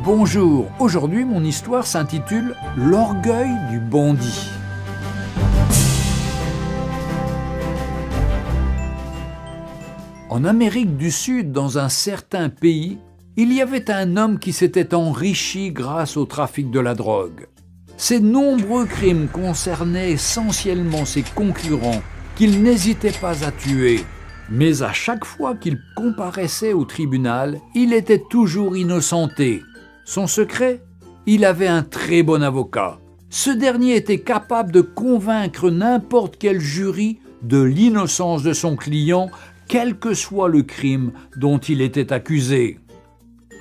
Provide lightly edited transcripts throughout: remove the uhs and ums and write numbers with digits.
Bonjour, aujourd'hui mon histoire s'intitule « L'orgueil du bandit ». En Amérique du Sud, dans un certain pays, il y avait un homme qui s'était enrichi grâce au trafic de la drogue. Ses nombreux crimes concernaient essentiellement ses concurrents qu'il n'hésitait pas à tuer. Mais à chaque fois qu'il comparaissait au tribunal, il était toujours innocenté. Son secret ? Il avait un très bon avocat. Ce dernier était capable de convaincre n'importe quel jury de l'innocence de son client, quel que soit le crime dont il était accusé.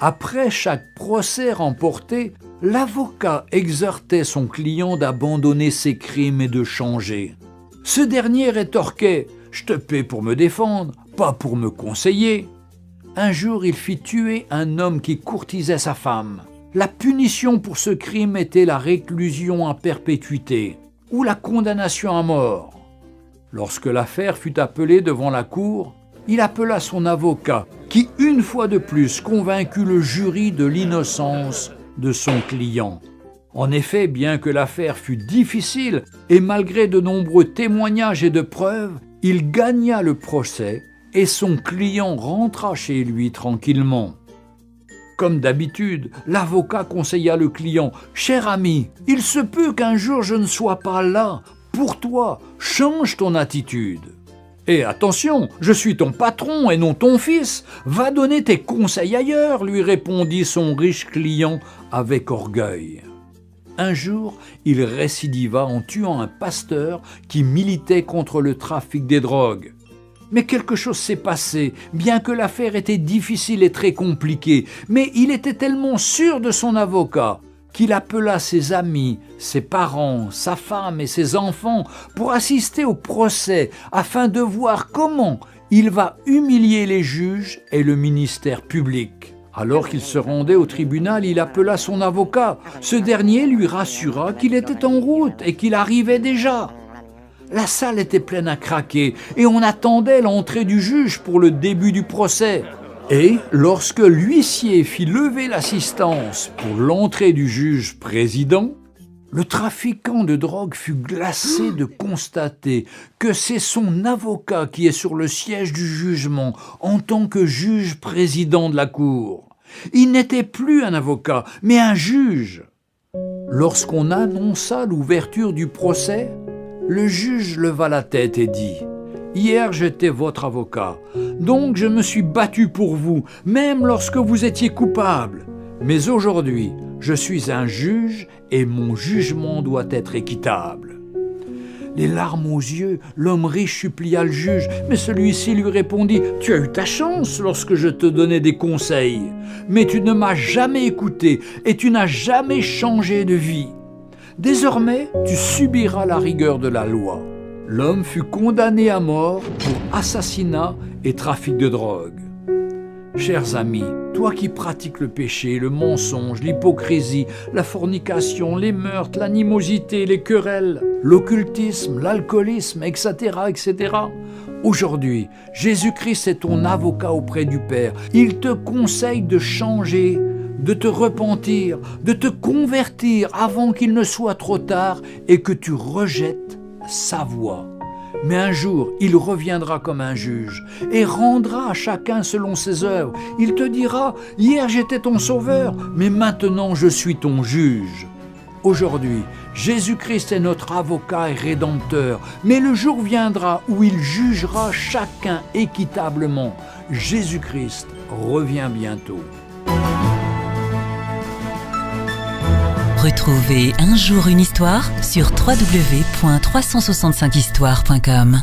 Après chaque procès remporté, l'avocat exhortait son client d'abandonner ses crimes et de changer. Ce dernier rétorquait « Je te paie pour me défendre, pas pour me conseiller ». Un jour, il fit tuer un homme qui courtisait sa femme. La punition pour ce crime était la réclusion à perpétuité ou la condamnation à mort. Lorsque l'affaire fut appelée devant la cour, il appela son avocat qui, une fois de plus, convaincut le jury de l'innocence de son client. En effet, bien que l'affaire fût difficile et malgré de nombreux témoignages et de preuves, il gagna le procès et son client rentra chez lui tranquillement. Comme d'habitude, l'avocat conseilla le client « Cher ami, il se peut qu'un jour je ne sois pas là. Pour toi, change ton attitude. Et attention, je suis ton patron et non ton fils. Va donner tes conseils ailleurs, lui répondit son riche client avec orgueil. Un jour, il récidiva en tuant un pasteur qui militait contre le trafic des drogues. Mais quelque chose s'est passé, bien que l'affaire était difficile et très compliquée. Mais il était tellement sûr de son avocat qu'il appela ses amis, ses parents, sa femme et ses enfants pour assister au procès afin de voir comment il va humilier les juges et le ministère public. Alors qu'il se rendait au tribunal, il appela son avocat. Ce dernier lui rassura qu'il était en route et qu'il arrivait déjà. La salle était pleine à craquer et on attendait l'entrée du juge pour le début du procès. Et lorsque l'huissier fit lever l'assistance pour l'entrée du juge président, le trafiquant de drogue fut glacé de constater que c'est son avocat qui est sur le siège du jugement en tant que juge président de la cour. Il n'était plus un avocat, mais un juge. Lorsqu'on annonça l'ouverture du procès, le juge leva la tête et dit « Hier, j'étais votre avocat, donc je me suis battu pour vous, même lorsque vous étiez coupable. Mais aujourd'hui, je suis un juge et mon jugement doit être équitable. » Les larmes aux yeux, l'homme riche supplia le juge, mais celui-ci lui répondit « Tu as eu ta chance lorsque je te donnais des conseils, mais tu ne m'as jamais écouté et tu n'as jamais changé de vie. Désormais, tu subiras la rigueur de la loi. » L'homme fut condamné à mort pour assassinat et trafic de drogue. Chers amis, toi qui pratiques le péché, le mensonge, l'hypocrisie, la fornication, les meurtres, l'animosité, les querelles, l'occultisme, l'alcoolisme, etc., etc., aujourd'hui, Jésus-Christ est ton avocat auprès du Père. Il te conseille de changer, de te repentir, de te convertir avant qu'il ne soit trop tard et que tu rejettes sa voix. Mais un jour, il reviendra comme un juge et rendra à chacun selon ses œuvres. Il te dira « Hier j'étais ton sauveur, mais maintenant je suis ton juge. » Aujourd'hui, Jésus-Christ est notre avocat et rédempteur, mais le jour viendra où il jugera chacun équitablement. Jésus-Christ revient bientôt. Retrouvez Un jour une histoire sur www.365histoire.com.